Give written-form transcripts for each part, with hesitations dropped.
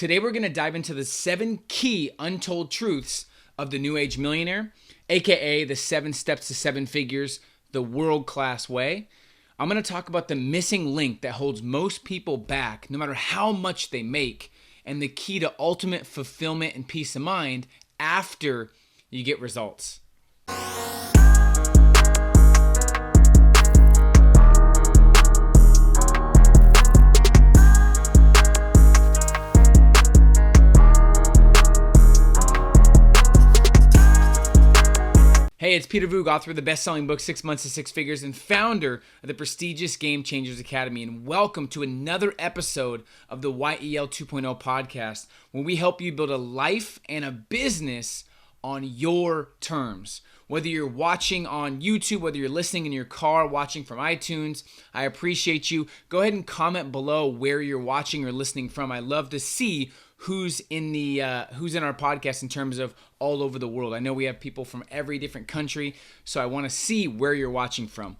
Today we're going to dive into the 7 key untold truths of the New Age millionaire, aka the 7 steps to 7 figures, the world-class way. I'm going to talk about the missing link that holds most people back, no matter how much they make, and the key to ultimate fulfillment and peace of mind after you get results. Hey, it's Peter Voogd, author of the best-selling book, 6 Months to 6 Figures, and founder of the prestigious Game Changers Academy. And welcome to another episode of the YEL 2.0 podcast, where we help you build a life and a business on your terms. Whether you're watching on YouTube, whether you're listening in your car, watching from iTunes, I appreciate you. Go ahead and comment below where you're watching or listening from. I love to see who's in our podcast in terms of all over the world. I know we have people from every different country, so I want to see where you're watching from.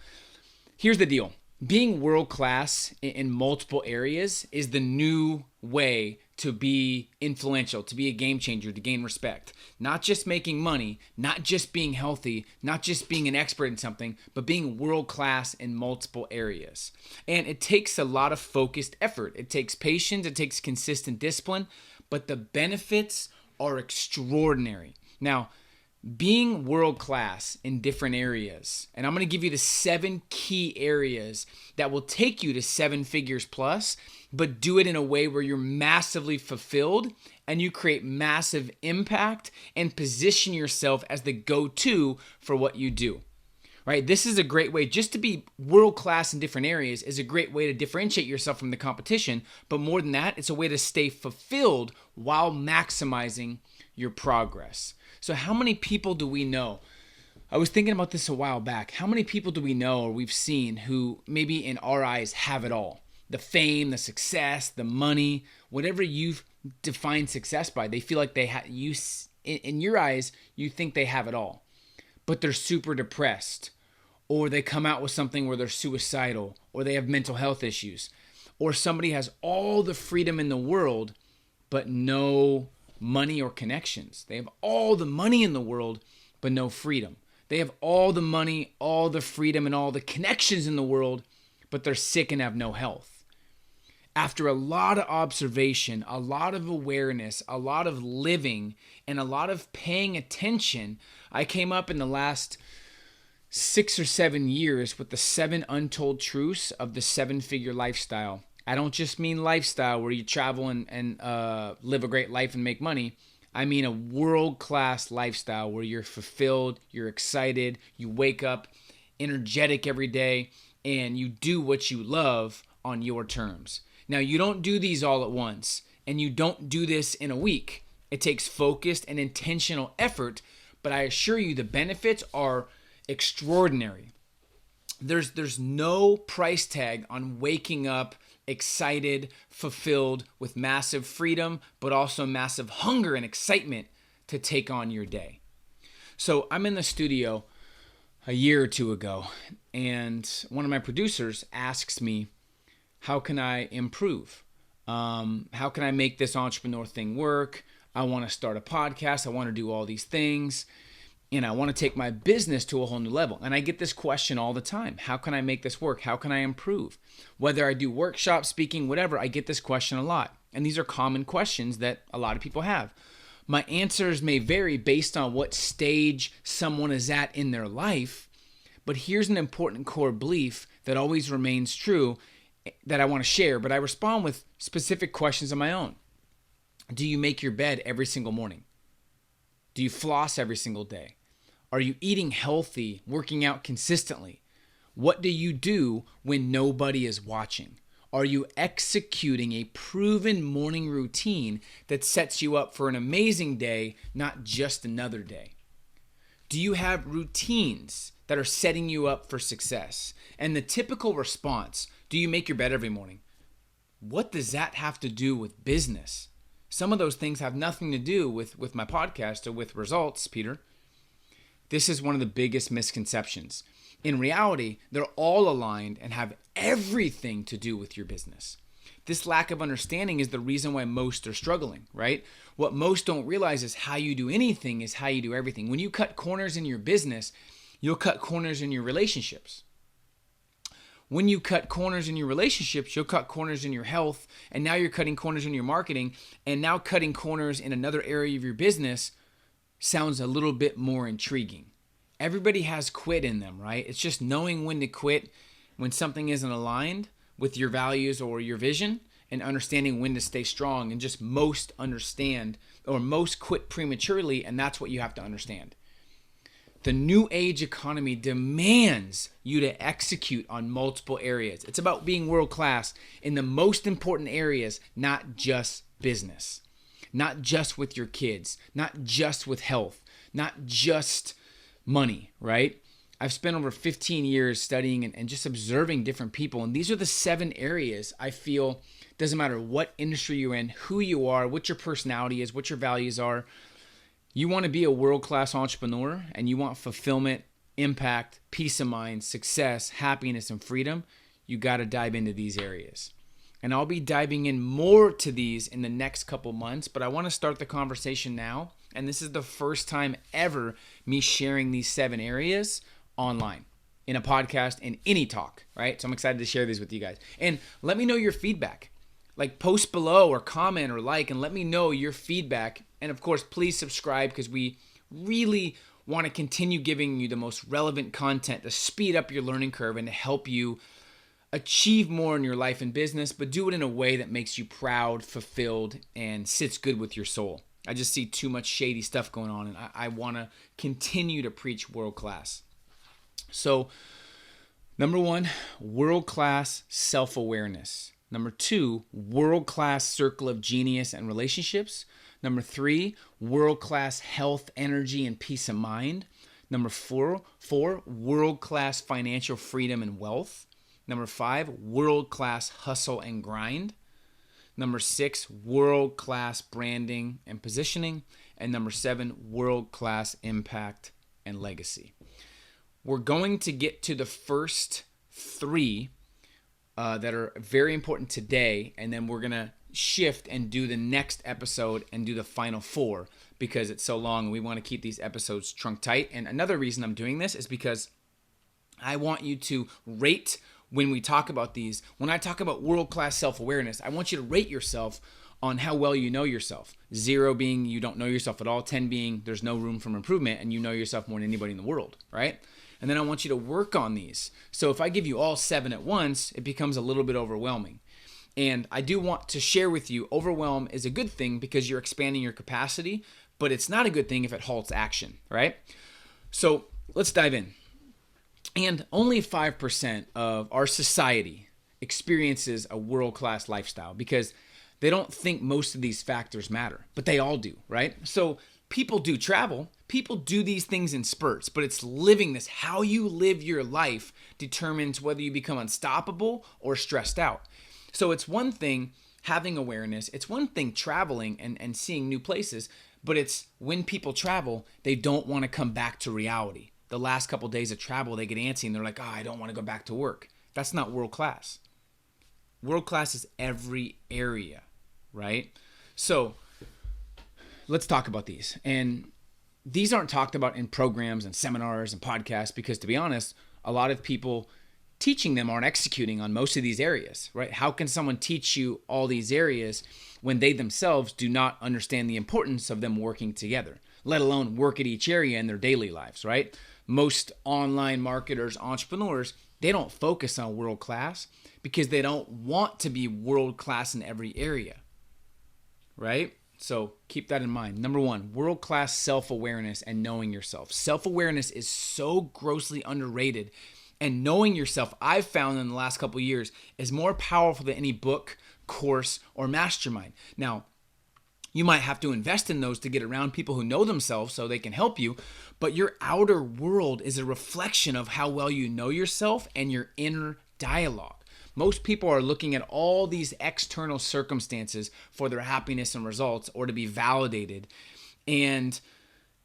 Here's the deal. Being world-class in multiple areas is the new way to be influential, to be a game changer, to gain respect. Not just making money, not just being healthy, not just being an expert in something, but being world-class in multiple areas. And it takes a lot of focused effort. It takes patience, it takes consistent discipline, but the benefits are extraordinary. Now, being world-class in different areas, and I'm going to give you the 7 key areas that will take you to 7 figures plus, but do it in a way where you're massively fulfilled and you create massive impact and position yourself as the go-to for what you do. Right? This is a great way. Just to be world-class in different areas is a great way to differentiate yourself from the competition, but more than that, it's a way to stay fulfilled while maximizing your progress. So how many people do we know? I was thinking about this a while back. How many people do we know or we've seen who maybe in our eyes have it all? The fame, the success, the money, whatever you've defined success by, they feel like they have, in your eyes, you think they have it all. But they're super depressed, or they come out with something where they're suicidal, or they have mental health issues, or somebody has all the freedom in the world, but no money or connections. They have all the money in the world, but no freedom. They have all the money, all the freedom, and all the connections in the world, but they're sick and have no health. After a lot of observation, a lot of awareness, a lot of living, and a lot of paying attention, I came up in the last 6 or 7 years with the 7 untold truths of the 7-figure lifestyle. I don't just mean lifestyle where you travel and live a great life and make money. I mean a world-class lifestyle where you're fulfilled, you're excited, you wake up energetic every day, and you do what you love on your terms. Now, you don't do these all at once, and you don't do this in a week. It takes focused and intentional effort, but I assure you the benefits are extraordinary. There's no price tag on waking up excited, fulfilled, with massive freedom, but also massive hunger and excitement to take on your day. So I'm in the studio a year or two ago, and one of my producers asks me, how can I improve? How can I make this entrepreneur thing work? I want to start a podcast. I want to do all these things. And I want to take my business to a whole new level. And I get this question all the time. How can I make this work? How can I improve? Whether I do workshops, speaking, whatever, I get this question a lot. And these are common questions that a lot of people have. My answers may vary based on what stage someone is at in their life. But here's an important core belief that always remains true that I want to share, but I respond with specific questions of my own. Do you make your bed every single morning? Do you floss every single day? Are you eating healthy, working out consistently? What do you do when nobody is watching? Are you executing a proven morning routine that sets you up for an amazing day, not just another day? Do you have routines that are setting you up for success? And the typical response, do you make your bed every morning? What does that have to do with business? Some of those things have nothing to do with my podcast or with results, Peter. This is one of the biggest misconceptions. In reality, they're all aligned and have everything to do with your business. This lack of understanding is the reason why most are struggling, right? What most don't realize is how you do anything is how you do everything. When you cut corners in your business, you'll cut corners in your relationships. When you cut corners in your relationships, you'll cut corners in your health, and now you're cutting corners in your marketing, and now cutting corners in another area of your business sounds a little bit more intriguing. Everybody has quit in them, right? It's just knowing when to quit when something isn't aligned with your values or your vision, and understanding when to stay strong. And just most understand, or most quit prematurely, and that's what you have to understand. The new age economy demands you to execute on multiple areas. It's about being world class in the most important areas, not just business, not just with your kids, not just with health, not just money, right? I've spent over 15 years studying and just observing different people. And these are the 7 areas I feel, doesn't matter what industry you're in, who you are, what your personality is, what your values are. You want to be a world-class entrepreneur and you want fulfillment, impact, peace of mind, success, happiness, and freedom, you got to dive into these areas. And I'll be diving in more to these in the next couple months, but I want to start the conversation now. And this is the first time ever me sharing these 7 areas online in a podcast, in any talk, right? So I'm excited to share these with you guys. And let me know your feedback. Like, post below or comment or like, and let me know your feedback. And of course, please subscribe, because we really want to continue giving you the most relevant content to speed up your learning curve and to help you achieve more in your life and business, but do it in a way that makes you proud, fulfilled, and sits good with your soul. I just see too much shady stuff going on, and I want to continue to preach world class. So, number 1, world-class self-awareness. Number 2, world-class circle of genius and relationships. Number 3, world-class health, energy, and peace of mind. Number 4, world-class financial freedom and wealth. Number 5, world-class hustle and grind. Number 6, world-class branding and positioning. And number 7, world-class impact and legacy. We're going to get to the first 3 that are very important today, and then we're going to shift and do the next episode and do the final 4 because it's so long and we want to keep these episodes trunk tight. And another reason I'm doing this is because I want you to rate when we talk about these. When I talk about world-class self-awareness, I want you to rate yourself on how well you know yourself. 0 being you don't know yourself at all, 10 being there's no room for improvement and you know yourself more than anybody in the world, right? And then I want you to work on these. So if I give you all 7 at once, it becomes a little bit overwhelming. And I do want to share with you, overwhelm is a good thing because you're expanding your capacity, but it's not a good thing if it halts action, right? So let's dive in. And only 5% of our society experiences a world-class lifestyle because they don't think most of these factors matter, but they all do, right? So people do travel, people do these things in spurts, but it's living this. How you live your life determines whether you become unstoppable or stressed out. So it's one thing having awareness, it's one thing traveling and seeing new places, but it's when people travel, they don't want to come back to reality. The last couple of days of travel, they get antsy and they're like, I don't want to go back to work. That's not world class. World class is every area, right? So let's talk about these. And these aren't talked about in programs and seminars and podcasts because, to be honest, a lot of people teaching them aren't executing on most of these areas, right? How can someone teach you all these areas when they themselves do not understand the importance of them working together, let alone work at each area in their daily lives, right? Most online marketers, entrepreneurs, they don't focus on world class because they don't want to be world class in every area, right? So keep that in mind. Number 1, world-class self-awareness and knowing yourself. Self-awareness is so grossly underrated. And knowing yourself, I've found in the last couple of years, is more powerful than any book, course, or mastermind. Now, you might have to invest in those to get around people who know themselves so they can help you. But your outer world is a reflection of how well you know yourself and your inner dialogue. Most people are looking at all these external circumstances for their happiness and results or to be validated. And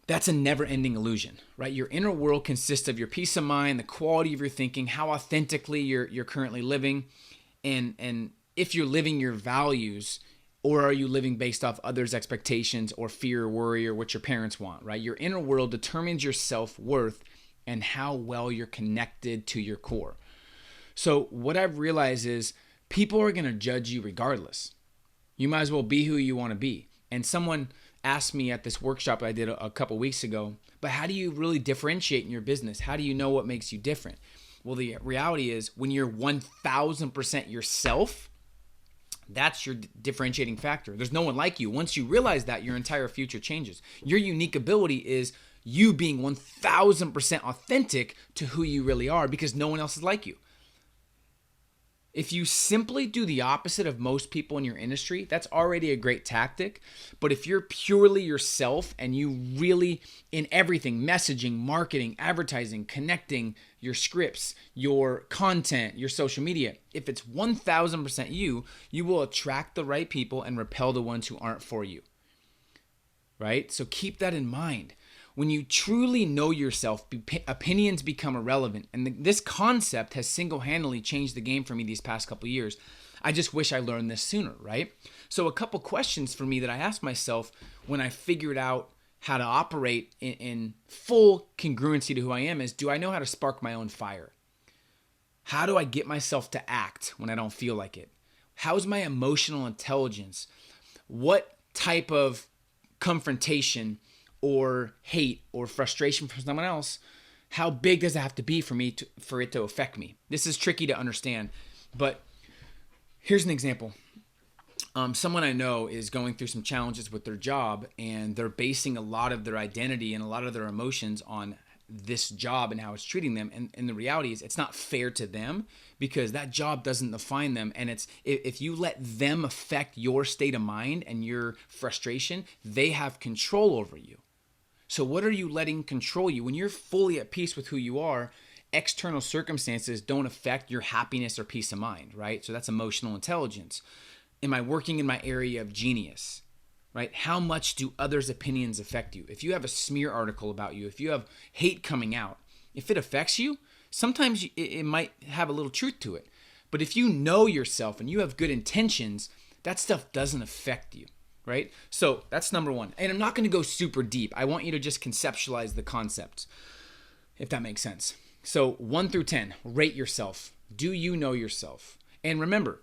that's a never-ending illusion, right? Your inner world consists of your peace of mind, the quality of your thinking, how authentically you're currently living. And if you're living your values, or are you living based off others' expectations or fear or worry or what your parents want, right? Your inner world determines your self-worth and how well you're connected to your core. So what I've realized is people are going to judge you regardless. You might as well be who you want to be. And someone asked me at this workshop I did a couple weeks ago, but how do you really differentiate in your business? How do you know what makes you different? Well, the reality is when you're 1000% yourself, that's your differentiating factor. There's no one like you. Once you realize that, your entire future changes. Your unique ability is you being 1000% authentic to who you really are, because no one else is like you. If you simply do the opposite of most people in your industry, that's already a great tactic. But if you're purely yourself and you really, in everything, messaging, marketing, advertising, connecting, your scripts, your content, your social media, if it's 1000% you, you will attract the right people and repel the ones who aren't for you. Right? So keep that in mind. When you truly know yourself, opinions become irrelevant. And this concept has single-handedly changed the game for me these past couple of years. I just wish I learned this sooner, right? So a couple questions for me that I asked myself when I figured out how to operate in full congruency to who I am is, do I know how to spark my own fire? How do I get myself to act when I don't feel like it? How's my emotional intelligence? What type of confrontation or hate or frustration from someone else, how big does it have to be for it to affect me? This is tricky to understand, but here's an example. Someone I know is going through some challenges with their job, and they're basing a lot of their identity and a lot of their emotions on this job and how it's treating them. And the reality is it's not fair to them, because that job doesn't define them. And it's if you let them affect your state of mind and your frustration, they have control over you. So what are you letting control you? When you're fully at peace with who you are, external circumstances don't affect your happiness or peace of mind, right? So that's emotional intelligence. Am I working in my area of genius, right? How much do others' opinions affect you? If you have a smear article about you, if you have hate coming out, if it affects you, sometimes it might have a little truth to it. But if you know yourself and you have good intentions, that stuff doesn't affect you. Right? So that's number one. And I'm not going to go super deep. I want you to just conceptualize the concepts, if that makes sense. So 1 through 10, rate yourself. Do you know yourself? And remember,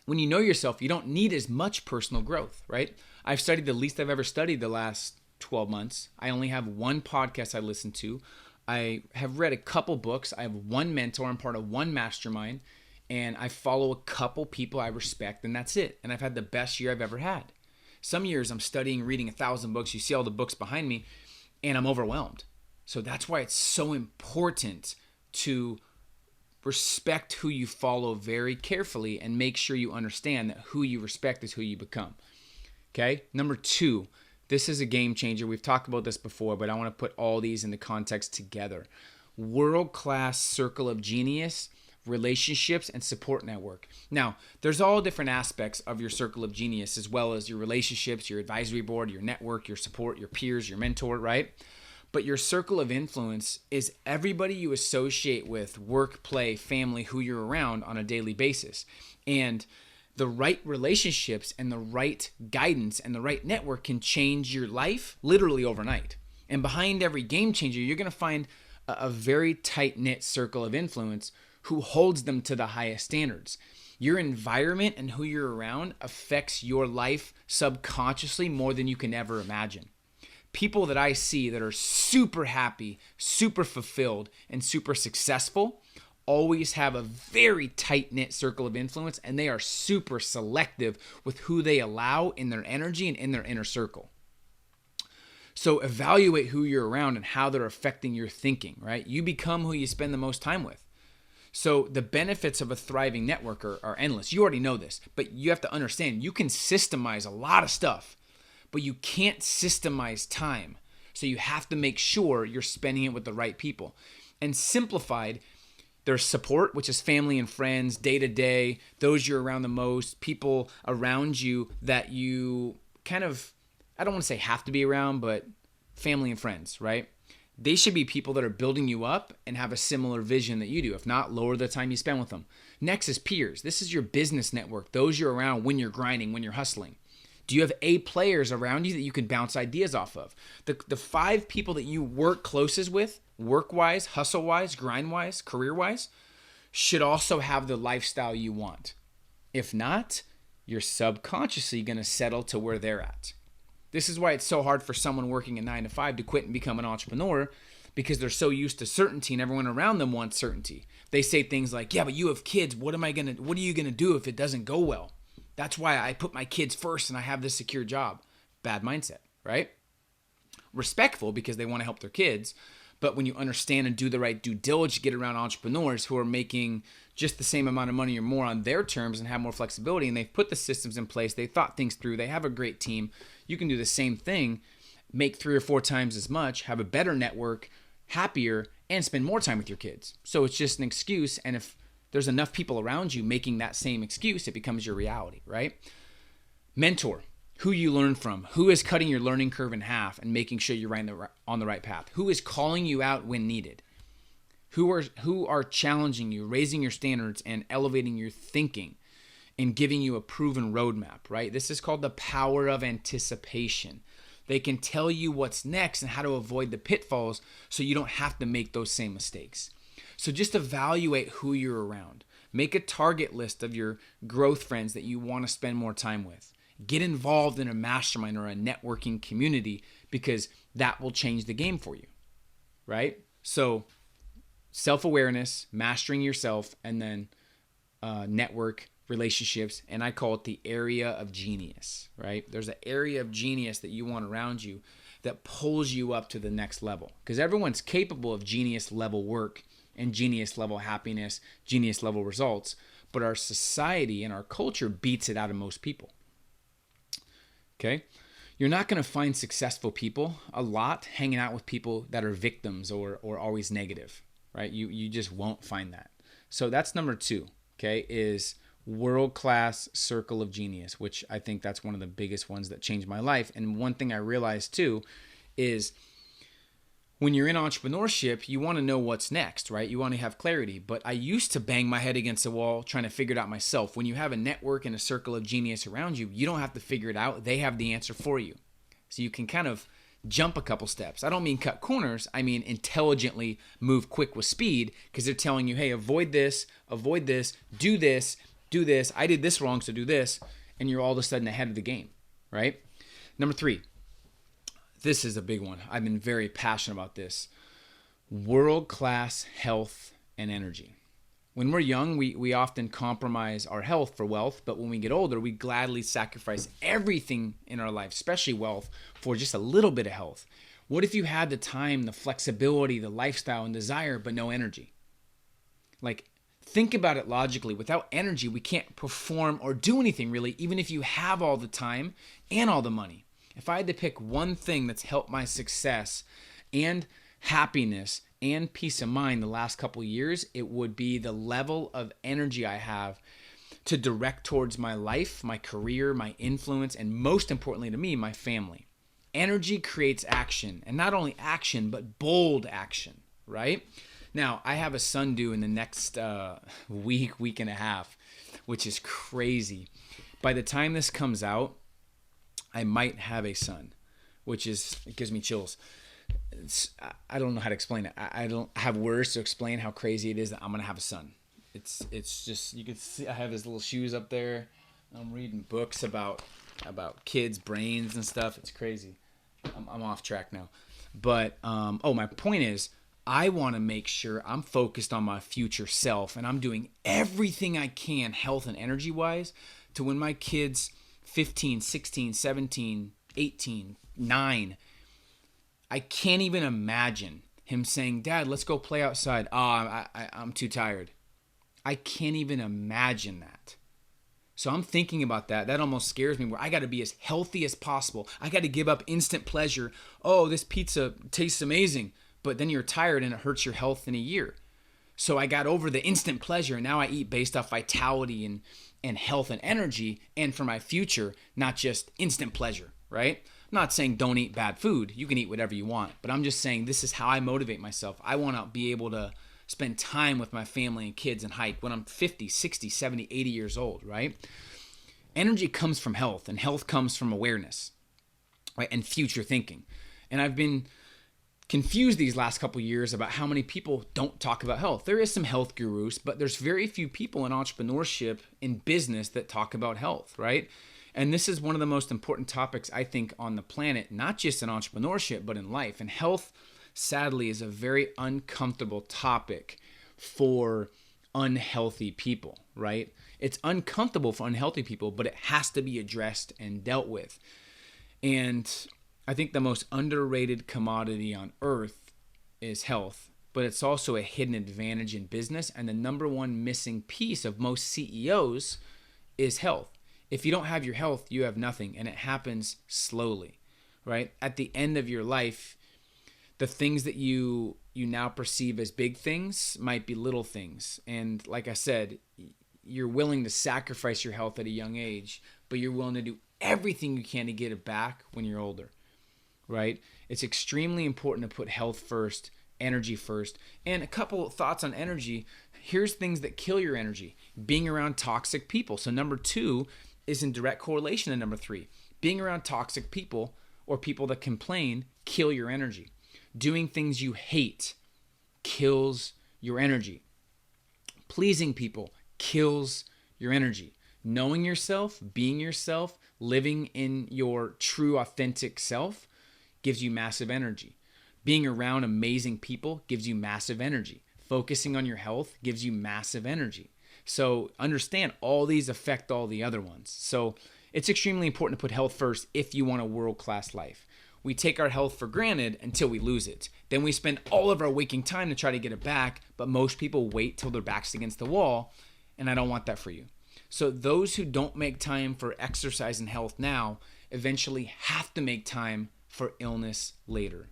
when you know yourself, you don't need as much personal growth, right? I've studied the least I've ever studied the last 12 months. I only have one podcast I listen to. I have read a couple books. I have one mentor. I'm part of one mastermind. And I follow a couple people I respect, and that's it. And I've had the best year I've ever had. Some years I'm studying, reading 1,000 books. You see all the books behind me, and I'm overwhelmed. So that's why it's so important to respect who you follow very carefully and make sure you understand that who you respect is who you become. Okay? Number 2, this is a game changer. We've talked about this before, but I want to put all these in the context together. World-class circle of genius, relationships, and support network. Now, there's all different aspects of your circle of genius, as well as your relationships, your advisory board, your network, your support, your peers, your mentor, right? But your circle of influence is everybody you associate with, work, play, family, who you're around on a daily basis. And the right relationships and the right guidance and the right network can change your life literally overnight. And behind every game changer, you're going to find a very tight-knit circle of influence who holds them to the highest standards. Your environment and who you're around affects your life subconsciously more than you can ever imagine. People that I see that are super happy, super fulfilled, and super successful always have a very tight-knit circle of influence, and they are super selective with who they allow in their energy and in their inner circle. So evaluate who you're around and how they're affecting your thinking, right? You become who you spend the most time with. So the benefits of a thriving network are endless. You already know this, but you have to understand you can systemize a lot of stuff, but you can't systemize time. So you have to make sure you're spending it with the right people. And simplified, there's support, which is family and friends, day to day, those you're around the most, people around you that you kind of, I don't want to say have to be around, but family and friends, right? They should be people that are building you up and have a similar vision that you do. If not, lower the time you spend with them. Next is peers. This is your business network, those you're around when you're grinding, when you're hustling. Do you have A players around you that you can bounce ideas off of? The 5 people that you work closest with, work-wise, hustle-wise, grind-wise, career-wise, should also have the lifestyle you want. If not, you're subconsciously going to settle to where they're at. This is why it's so hard for someone working a 9 to 5 to quit and become an entrepreneur, because they're so used to certainty and everyone around them wants certainty. They say things like, yeah, but you have kids. What are you going to do if it doesn't go well? That's why I put my kids first and I have this secure job. Bad mindset, right? Respectful because they want to help their kids. But when you understand and do the right due diligence, get around entrepreneurs who are making just the same amount of money or more on their terms and have more flexibility, and they've put the systems in place, they thought things through, they have a great team, you can do the same thing, make 3 or 4 times as much, have a better network, happier, and spend more time with your kids. So it's just an excuse, and if there's enough people around you making that same excuse, it becomes your reality, right? Mentor. Who you learn from, who is cutting your learning curve in half and making sure you're on the right path, who is calling you out when needed, who are challenging you, raising your standards and elevating your thinking and giving you a proven roadmap, right? This is called the power of anticipation. They can tell you what's next and how to avoid the pitfalls so you don't have to make those same mistakes. So just evaluate who you're around. Make a target list of your growth friends that you want to spend more time with. Get involved in a mastermind or a networking community because that will change the game for you, right? So self-awareness, mastering yourself, and then network, relationships, and I call it the area of genius, right? There's an area of genius that you want around you that pulls you up to the next level because everyone's capable of genius level work and genius level happiness, genius level results, but our society and our culture beats it out of most people. Okay, you're not going to find successful people a lot hanging out with people that are victims or always negative, right? You just won't find that. So that's number 2, okay, is world-class circle of genius, which I think that's one of the biggest ones that changed my life. And one thing I realized too is when you're in entrepreneurship, you want to know what's next, right? You want to have clarity. But I used to bang my head against the wall trying to figure it out myself. When you have a network and a circle of genius around you, you don't have to figure it out. They have the answer for you. So you can kind of jump a couple steps. I don't mean cut corners. I mean intelligently move quick with speed because they're telling you, hey, avoid this, do this, do this. I did this wrong, so do this. And you're all of a sudden ahead of the game, right? Number 3. This is a big one. I've been very passionate about this. World-class health and energy. When we're young, we often compromise our health for wealth, but when we get older, we gladly sacrifice everything in our life, especially wealth, for just a little bit of health. What if you had the time, the flexibility, the lifestyle, and desire, but no energy? Like, think about it logically. Without energy, we can't perform or do anything really, even if you have all the time and all the money. If I had to pick one thing that's helped my success and happiness and peace of mind the last couple of years, it would be the level of energy I have to direct towards my life, my career, my influence, and most importantly to me, my family. Energy creates action, and not only action, but bold action, right? Now, I have a son due in the next week and a half, which is crazy. By the time this comes out, I might have a son, it gives me chills. I don't know how to explain it. I don't have words to explain how crazy it is that I'm going to have a son. It's just, you can see I have his little shoes up there. I'm reading books about kids' brains and stuff. It's crazy. I'm off track now. But, my point is, I want to make sure I'm focused on my future self and I'm doing everything I can health and energy wise to when my kids 15, 16, 17, 18, 9, I can't even imagine him saying, Dad, let's go play outside. I'm too tired. I can't even imagine that. So I'm thinking about that. That almost scares me where I got to be as healthy as possible. I got to give up instant pleasure. Oh, this pizza tastes amazing. But then you're tired and it hurts your health in a year. So I got over the instant pleasure and now I eat based off vitality and health and energy and for my future, not just instant pleasure, right? not saying don't eat bad food. You can eat whatever you want. But I'm just saying this is how I motivate myself. I want to be able to spend time with my family and kids and hike when I'm 50, 60, 70, 80 years old, right? Energy comes from health, and health comes from awareness, right? And future thinking. And I've been confused these last couple years about how many people don't talk about health. There is some health gurus, but there's very few people in entrepreneurship, in business, that talk about health, right? And this is one of the most important topics, I think, on the planet, not just in entrepreneurship, but in life. And health, sadly, is a very uncomfortable topic for unhealthy people, right? It's uncomfortable for unhealthy people, but it has to be addressed and dealt with. And I think the most underrated commodity on earth is health, but it's also a hidden advantage in business. And the number one missing piece of most CEOs is health. If you don't have your health, you have nothing, and it happens slowly, right? At the end of your life, the things that you now perceive as big things might be little things. And like I said, you're willing to sacrifice your health at a young age, but you're willing to do everything you can to get it back when you're older, right? It's extremely important to put health first, energy first. And a couple thoughts on energy. Here's things that kill your energy. Being around toxic people. So number 2 is in direct correlation to number 3. Being around toxic people or people that complain kill your energy. Doing things you hate kills your energy. Pleasing people kills your energy. Knowing yourself, being yourself, living in your true authentic self gives you massive energy. Being around amazing people gives you massive energy. Focusing on your health gives you massive energy. So understand all these affect all the other ones. So it's extremely important to put health first if you want a world-class life. We take our health for granted until we lose it. Then we spend all of our waking time to try to get it back, but most people wait till their back's against the wall, and I don't want that for you. So those who don't make time for exercise and health now eventually have to make time for illness later.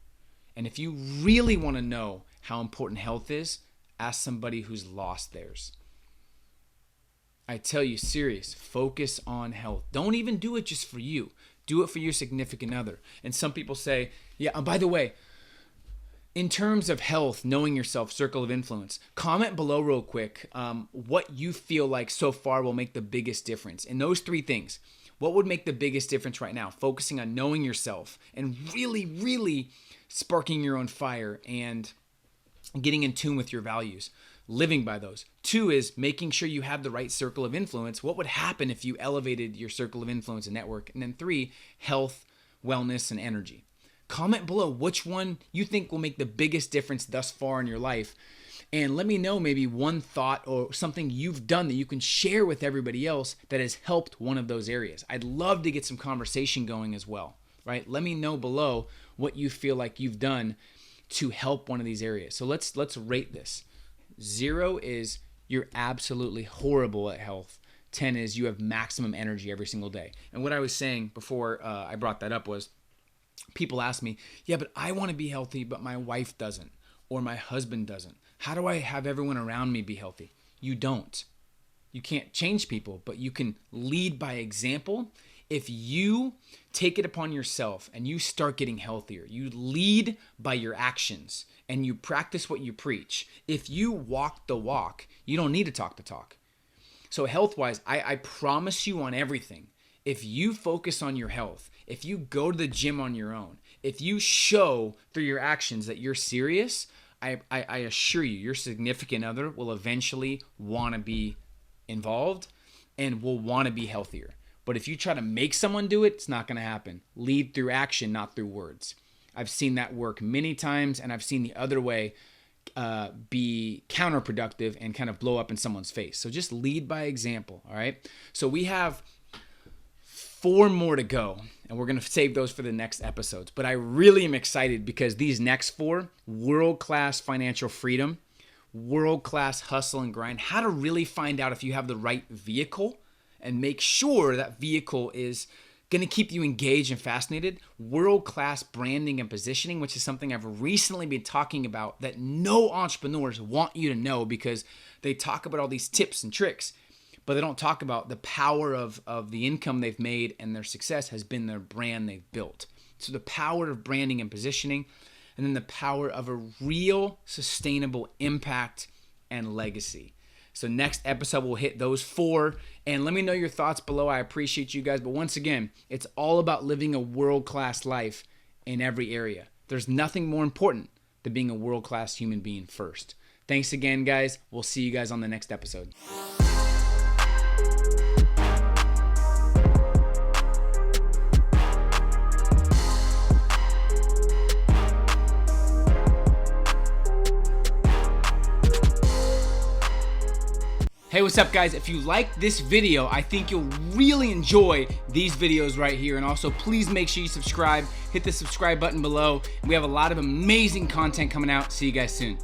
And if you really want to know how important health is, ask somebody who's lost theirs. I tell you, serious, focus on health. Don't even do it just for you. Do it for your significant other. And some people say, yeah, by the way, in terms of health, knowing yourself, circle of influence, comment below real quick what you feel like so far will make the biggest difference. In those 3 things, what would make the biggest difference right now? Focusing on knowing yourself and really, really sparking your own fire and getting in tune with your values, living by those. 2 is making sure you have the right circle of influence. What would happen if you elevated your circle of influence and network? And then 3, health, wellness, and energy. Comment below which one you think will make the biggest difference thus far in your life. And let me know maybe one thought or something you've done that you can share with everybody else that has helped one of those areas. I'd love to get some conversation going as well, right? Let me know below what you feel like you've done to help one of these areas. So let's rate this. 0 is you're absolutely horrible at health. 10 is you have maximum energy every single day. And what I was saying before I brought that up was people ask me, yeah, but I want to be healthy, but my wife doesn't, or my husband doesn't. How do I have everyone around me be healthy? You don't. You can't change people, but you can lead by example. If you take it upon yourself and you start getting healthier, you lead by your actions and you practice what you preach. If you walk the walk, you don't need to talk the talk. So health-wise, I promise you on everything, if you focus on your health, if you go to the gym on your own, if you show through your actions that you're serious, I assure you, your significant other will eventually want to be involved and will want to be healthier. But if you try to make someone do it, it's not going to happen. Lead through action, not through words. I've seen that work many times, and I've seen the other way be counterproductive and kind of blow up in someone's face. So just lead by example, all right? So we have 4 more to go, and we're going to save those for the next episodes. But I really am excited because these next 4, world-class financial freedom, world-class hustle and grind, how to really find out if you have the right vehicle and make sure that vehicle is going to keep you engaged and fascinated, world-class branding and positioning, which is something I've recently been talking about that no entrepreneurs want you to know because they talk about all these tips and tricks, but they don't talk about the power of the income they've made and their success has been their brand they've built. So the power of branding and positioning, and then the power of a real sustainable impact and legacy. So next episode, we'll hit those 4. And let me know your thoughts below. I appreciate you guys. But once again, it's all about living a world-class life in every area. There's nothing more important than being a world-class human being first. Thanks again, guys. We'll see you guys on the next episode. Hey, what's up, guys? If you like this video, I think you'll really enjoy these videos right here. And also, please make sure you subscribe. Hit the subscribe button below. We have a lot of amazing content coming out. See you guys soon.